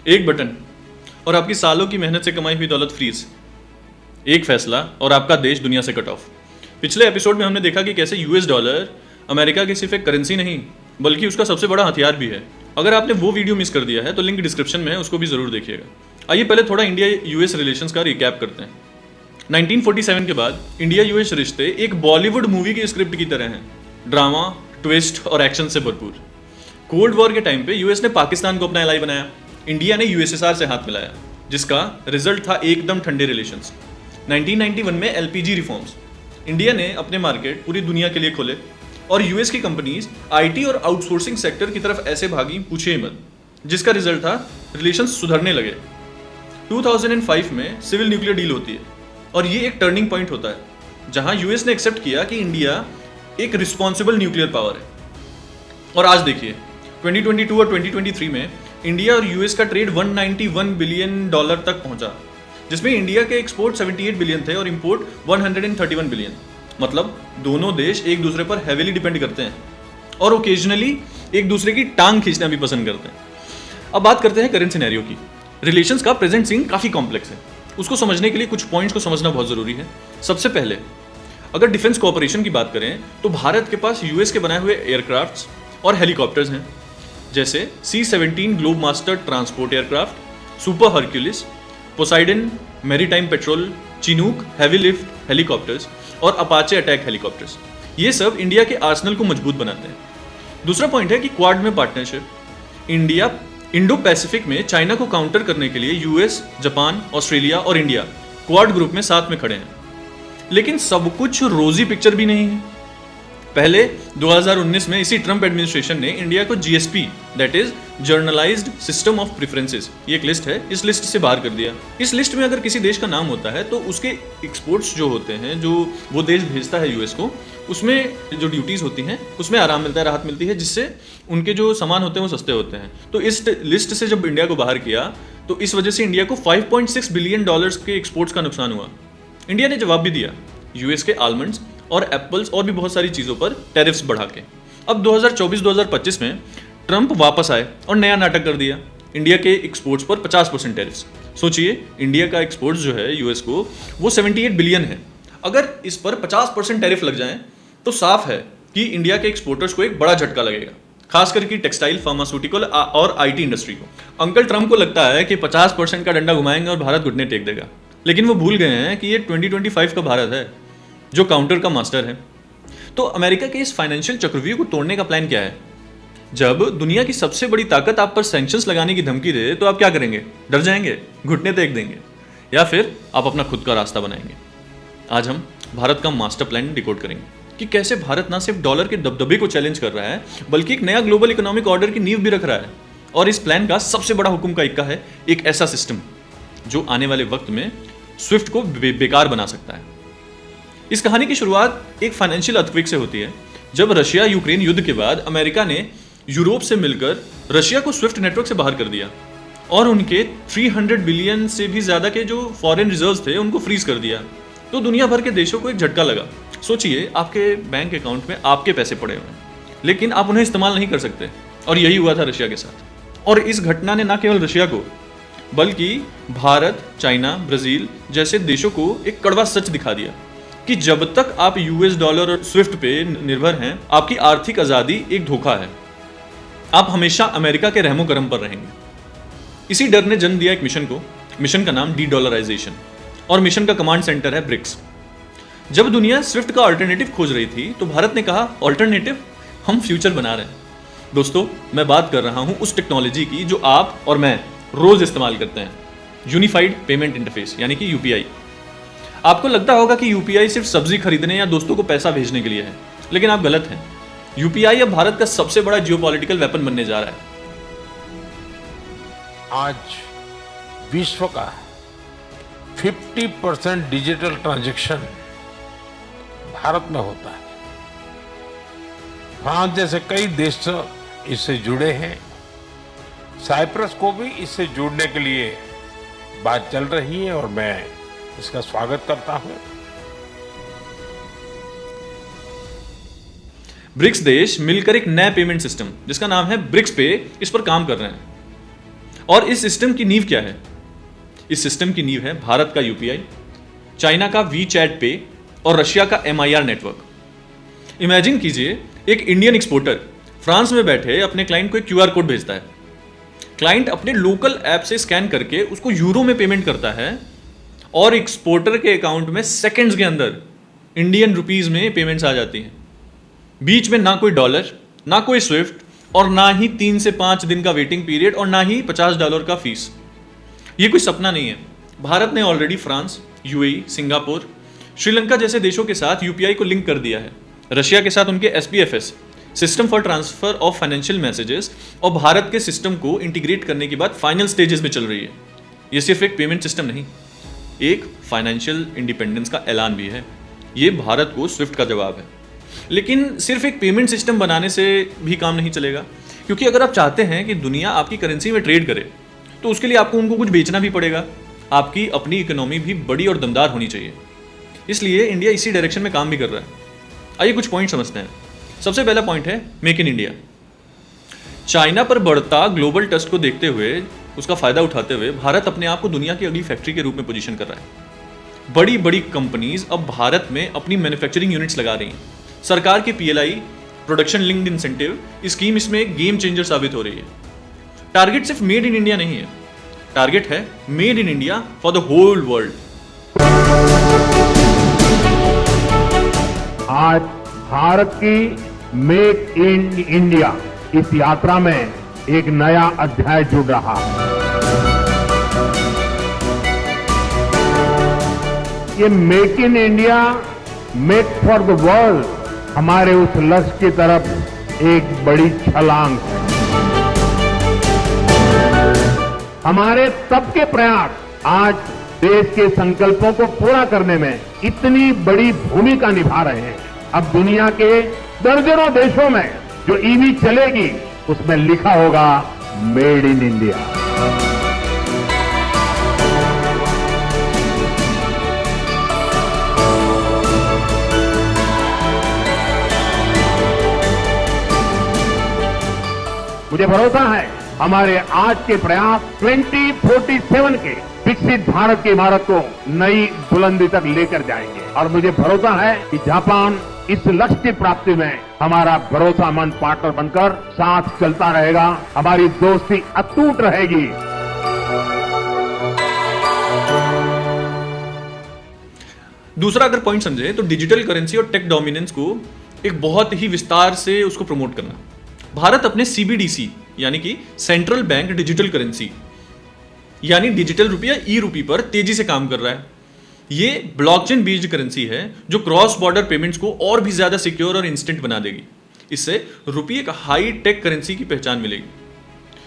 एक बटन और आपकी सालों की मेहनत से कमाई हुई दौलत फ्रीज। एक फैसला और आपका देश दुनिया से कट ऑफ। पिछले एपिसोड में हमने देखा कि कैसे यूएस डॉलर अमेरिका की सिर्फ एक करेंसी नहीं बल्कि उसका सबसे बड़ा हथियार भी है। अगर आपने वो वीडियो मिस कर दिया है तो लिंक डिस्क्रिप्शन में है, उसको भी जरूर देखिएगा। आइए पहले थोड़ा इंडिया यूएस रिलेशंस का रिकैप करते हैं। 1947 के बाद इंडिया यूएस रिश्ते एक बॉलीवुड मूवी की स्क्रिप्ट की तरह हैं, ड्रामा, ट्विस्ट और एक्शन से भरपूर। कोल्ड वॉर के टाइम पे यूएस ने पाकिस्तान को अपना एलाई बनाया, इंडिया ने यूएसएसआर से हाथ मिलाया, जिसका रिजल्ट था एकदम ठंडे रिलेशंस। 1991 में एलपीजी रिफॉर्म्स, इंडिया ने अपने मार्केट पूरी दुनिया के लिए खोले और यूएस की कंपनीज आईटी और आउटसोर्सिंग सेक्टर की तरफ ऐसे भागी पूछे ही मत, जिसका रिजल्ट था रिलेशंस सुधरने लगे। 2005 में सिविल न्यूक्लियर डील होती है और ये एक टर्निंग पॉइंट होता है जहां यूएस ने एक्सेप्ट किया कि इंडिया एक रिस्पॉन्सिबल न्यूक्लियर पावर है। और आज देखिए 2022 और 2023 में इंडिया और यूएस का ट्रेड 191 बिलियन डॉलर तक पहुंचा, जिसमें इंडिया के एक्सपोर्ट 78 बिलियन थे और इंपोर्ट 131 बिलियन। मतलब दोनों देश एक दूसरे पर हैवीली डिपेंड करते हैं और ओकेजनली एक दूसरे की टांग खींचना भी पसंद करते हैं। अब बात करते हैं करेंट सिनेरियो की। रिलेशंस का प्रेजेंट सीन काफी कॉम्प्लेक्स है, उसको समझने के लिए कुछ पॉइंट्स को समझना बहुत जरूरी है। सबसे पहले अगर डिफेंस कोऑपरेशन की बात करें तो भारत के पास यूएस के बनाए हुए एयरक्राफ्ट्स और हेलीकॉप्टर्स हैं, जैसे C-17 globe master transport aircraft, super Hercules, Poseidon maritime petrol, Chinook heavy lift helicopters और अपाचे अटैक हेलीकॉप्टर्स। ये सब इंडिया के आर्सेनल को मजबूत बनाते हैं। दूसरा पॉइंट है कि क्वाड में पार्टनरशिप। इंडिया इंडो पैसिफिक में चाइना को काउंटर करने के लिए यूएस, जापान, ऑस्ट्रेलिया और इंडिया क्वाड ग्रुप में साथ में खड़े हैं। लेकिन सब कुछ रोजी पिक्चर भी नहीं है। पहले 2019 में इसी ट्रंप एडमिनिस्ट्रेशन ने इंडिया को GSP, that is generalised system of preferences, ये एक लिस्ट है, इस लिस्ट से बाहर कर दिया। इस लिस्ट में अगर किसी देश का नाम होता है तो उसके एक्सपोर्ट्स जो होते हैं, जो वो देश भेजता है यूएस को, उसमें जो ड्यूटीज होती हैं उसमें आराम मिलता है, राहत मिलती है, जिससे उनके जो सामान होते हैं वो सस्ते होते हैं। तो इस लिस्ट से जब इंडिया को बाहर किया तो इस वजह से इंडिया को 5.6 बिलियन डॉलर्स के एक्सपोर्ट्स का नुकसान हुआ। इंडिया ने जवाब भी दिया, यूएस के आलमंड्स और एप्पल्स और भी बहुत सारी चीज़ों पर टैरिफ्स बढ़ा के। अब 2024-2025 में ट्रंप वापस आए और नया नाटक कर दिया, इंडिया के एक्सपोर्ट्स पर 50% टैरिफ्स। सोचिए इंडिया का एक्सपोर्ट्स जो है यूएस को वो 78 बिलियन है। अगर इस पर 50% टैरिफ लग जाए तो साफ है कि इंडिया के एक्सपोर्टर्स को एक बड़ा झटका लगेगा, खास करके टेक्सटाइल, फार्मास्यूटिकल और आईटी इंडस्ट्री को। अंकल ट्रंप को लगता है कि 50% का डंडा घुमाएंगे और भारत घुटने टेक देगा, लेकिन वो भूल गए हैं कि ये 2025 का भारत है जो काउंटर का मास्टर है। तो अमेरिका के इस फाइनेंशियल चक्रव्यूह को तोड़ने का प्लान क्या है? जब दुनिया की सबसे बड़ी ताकत आप पर सैंक्शंस लगाने की धमकी दे तो आप क्या करेंगे? डर जाएंगे, घुटने टेक देंगे, या फिर आप अपना खुद का रास्ता बनाएंगे? आज हम भारत का मास्टर प्लान डिकोड करेंगे कि कैसे भारत ना सिर्फ डॉलर के दबदबे को चैलेंज कर रहा है बल्कि एक नया ग्लोबल इकोनॉमिक ऑर्डर की नींव भी रख रहा है। और इस प्लान का सबसे बड़ा हुक्म का इक्का है एक ऐसा सिस्टम जो आने वाले वक्त में स्विफ्ट को बेकार बना सकता है। इस कहानी की शुरुआत एक फाइनेंशियल अर्थक्वेक से होती है, जब रशिया यूक्रेन युद्ध के बाद अमेरिका ने यूरोप से मिलकर रशिया को स्विफ्ट नेटवर्क से बाहर कर दिया और उनके 300 बिलियन से भी ज्यादा के जो फॉरेन रिजर्व्स थे उनको फ्रीज कर दिया। तो दुनिया भर के देशों को एक झटका लगा। सोचिए आपके बैंक अकाउंट में आपके पैसे पड़े हुए हैं लेकिन आप उन्हें इस्तेमाल नहीं कर सकते, और यही हुआ था रशिया के साथ। और इस घटना ने न केवल रशिया को बल्कि भारत, चाइना, ब्राजील जैसे देशों को एक कड़वा सच दिखा दिया कि जब तक आप यूएस डॉलर और स्विफ्ट पे निर्भर हैं, आपकी आर्थिक आजादी एक धोखा है। आप हमेशा अमेरिका के रहमो करम पर रहेंगे। इसी डर ने जन्म दिया एक मिशन को। मिशन का नाम डी-डॉलराइजेशन और मिशन का कमांड सेंटर है ब्रिक्स। जब दुनिया स्विफ्ट का अल्टरनेटिव खोज रही थी तो भारत ने कहा, अल्टरनेटिव? हम फ्यूचर बना रहे हैं। दोस्तों, मैं बात कर रहा हूं उस टेक्नोलॉजी की जो आप और मैं रोज इस्तेमाल करते हैं, यूनिफाइड पेमेंट इंटरफेस यानी कि यूपीआई। आपको लगता होगा कि यूपीआई सिर्फ सब्जी खरीदने या दोस्तों को पैसा भेजने के लिए है, लेकिन आप गलत हैं। यूपीआई अब भारत का सबसे बड़ा जियोपॉलिटिकल वेपन बनने जा रहा है। आज विश्व का 50% डिजिटल ट्रांजैक्शन भारत में होता है। फ्रांस जैसे कई देश इससे जुड़े हैं। साइप्रस को भी इससे जुड़ने के लिए बात चल रही है और मैं इसका स्वागत करता हूं। ब्रिक्स देश मिलकर एक नया पेमेंट सिस्टम जिसका नाम है ब्रिक्स पे, इस पर काम कर रहे हैं। और इस सिस्टम की नींव क्या है? इस सिस्टम की नींव है भारत का यूपीआई, चाइना का वी चैट पे और रशिया का MIR नेटवर्क। इमेजिन कीजिए, एक इंडियन एक्सपोर्टर फ्रांस में बैठे अपने क्लाइंट को एक QR कोड भेजता है। क्लाइंट अपने लोकल ऐप से स्कैन करके उसको यूरो में पेमेंट करता है और एक्सपोर्टर के अकाउंट में सेकंड्स के अंदर इंडियन रुपीस में पेमेंट्स आ जाती हैं। बीच में ना कोई डॉलर, ना कोई स्विफ्ट और ना ही 3 से 5 दिन का वेटिंग पीरियड और ना ही $50 का फीस। ये कोई सपना नहीं है। भारत ने already France, UAE, Singapore, Sri Lanka जैसे देशों के साथ UPI को लिंक कर दिया है। रशिया के साथ उनके SPFS, system for transfer of financial messages, और भारत के सिस्टम को इंटीग्रेट करने के बाद फाइनल स्टेजेस में चल रही है। ये सिर्फ एक पेमेंट सिस्टम नहीं, एक फाइनेंशियल इंडिपेंडेंस का ऐलान भी है। ये भारत को स्विफ्ट का जवाब है। लेकिन सिर्फ एक पेमेंट सिस्टम बनाने से भी काम नहीं चलेगा, क्योंकि अगर आप चाहते हैं कि दुनिया आपकी करेंसी में ट्रेड करे तो उसके लिए आपको उनको कुछ बेचना भी पड़ेगा। आपकी अपनी इकोनॉमी भी बड़ी और दमदार होनी चाहिए। इसलिए इंडिया इसी डायरेक्शन में काम भी कर रहा है। आइए कुछ पॉइंट समझते हैं। सबसे पहला पॉइंट है मेक इन इंडिया। चाइना पर बढ़ता ग्लोबल ट्रस्ट को देखते हुए, उसका फायदा उठाते हुए भारत अपने आप को दुनिया की अगली फैक्ट्री के रूप में पोजीशन कर रहा है। बड़ी बड़ी कंपनीज अब भारत में अपनी मैन्युफैक्चरिंग यूनिट्स लगा रही हैं। सरकार की PLI, production linked incentive scheme इसमें एक गेम चेंजर साबित हो रही है। टारगेट सिर्फ मेड इन इंडिया नहीं है, टारगेट है made in India for the whole world. आज भारत की मेक इन इंडिया इस यात्रा में एक नया अध्याय जुड़ रहा है। ये make in India, make for the world हमारे उस लक्ष्य की तरफ एक बड़ी छलांग है। हमारे सबके प्रयास आज देश के संकल्पों को पूरा करने में इतनी बड़ी भूमिका निभा रहे हैं। अब दुनिया के दर्जनों देशों में जो EV चलेगी उसमें लिखा होगा मेड इन इंडिया। मुझे भरोसा है हमारे आज के प्रयास 2047 के विकसित भारत की इमारत को नई बुलंदी तक लेकर जाएंगे और मुझे भरोसा है कि जापान इस लक्ष्य की प्राप्ति में हमारा भरोसामंद पार्टनर बनकर साथ चलता रहेगा। हमारी दोस्ती अटूट रहेगी। दूसरा अगर पॉइंट समझे तो डिजिटल करेंसी और टेक डोमिनेंस को एक बहुत ही विस्तार से उसको प्रमोट करना। भारत अपने CBDC यानी कि सेंट्रल बैंक डिजिटल करेंसी यानी डिजिटल रुपया ई-रूपी पर तेजी से काम कर रहा है। ये ब्लॉकचेन बेस्ड करेंसी है जो क्रॉस बॉर्डर पेमेंट्स को और भी ज्यादा सिक्योर और इंस्टेंट बना देगी। इससे रुपये एक हाई टेक करेंसी की पहचान मिलेगी,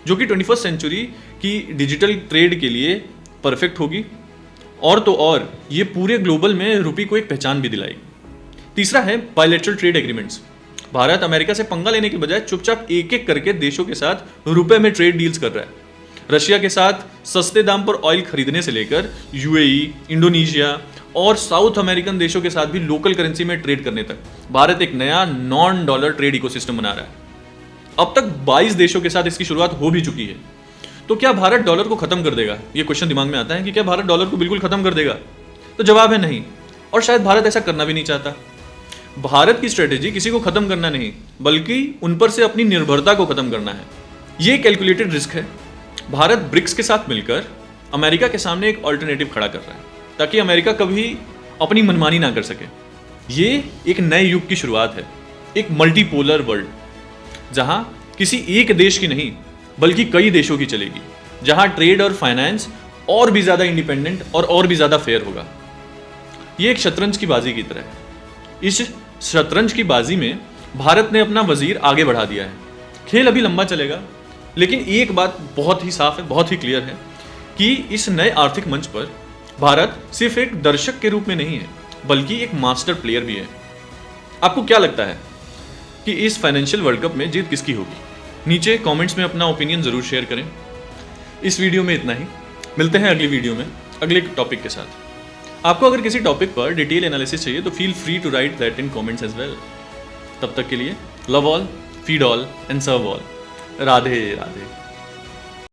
जो कि 21st सेंचुरी की डिजिटल ट्रेड के लिए परफेक्ट होगी। और तो और ये पूरे ग्लोबल में रुपये को एक पहचान भी दिलाएगी। तीसरा है bilateral trade agreements. Bharat America से पंगा लेने के बजाय चुपचाप एक एक करके देशों के साथ रुपए में ट्रेड डील्स कर रहा है। रशिया के साथ सस्ते दाम पर ऑयल खरीदने से लेकर UAE, इंडोनेशिया और साउथ अमेरिकन देशों के साथ भी लोकल करेंसी में ट्रेड करने तक भारत एक नया नॉन डॉलर ट्रेड इकोसिस्टम बना रहा है। अब तक 22 देशों के साथ इसकी शुरुआत हो भी चुकी है। तो क्या भारत डॉलर को खत्म कर देगा? ये क्वेश्चन दिमाग में आता है कि क्या भारत डॉलर को बिल्कुल खत्म कर देगा? तो जवाब है नहीं, और शायद भारत ऐसा करना भी नहीं चाहता। भारत की स्ट्रेटेजी किसी को खत्म करना नहीं, बल्कि उन पर से अपनी निर्भरता को खत्म करना है। ये कैलकुलेटेड रिस्क है। भारत ब्रिक्स के साथ मिलकर अमेरिका के सामने एक ऑल्टरनेटिव खड़ा कर रहा है, ताकि अमेरिका कभी अपनी मनमानी ना कर सके। ये एक नए युग की शुरुआत है, एक मल्टीपोलर वर्ल्ड, जहां किसी एक देश की नहीं बल्कि कई देशों की चलेगी, जहां ट्रेड और फाइनेंस और भी ज्यादा इंडिपेंडेंट और भी ज्यादा फेयर होगा। ये एक शतरंज की बाजी की तरह है। इस शतरंज की बाजी में भारत ने अपना वजीर आगे बढ़ा दिया है। खेल अभी लंबा चलेगा, लेकिन एक बात बहुत ही साफ है, बहुत ही क्लियर है कि इस नए आर्थिक मंच पर भारत सिर्फ एक दर्शक के रूप में नहीं है, बल्कि एक मास्टर प्लेयर भी है। आपको क्या लगता है कि इस फाइनेंशियल वर्ल्ड कप में जीत किसकी होगी? नीचे कमेंट्स में अपना ओपिनियन जरूर शेयर करें। इस वीडियो में इतना ही। मिलते हैं अगली वीडियो में अगले टॉपिक के साथ। आपको अगर किसी टॉपिक पर डिटेल एनालिसिस चाहिए तो feel free to write that in comments as well. तब तक के लिए love all, feed all and serve all. Radhe Radhe.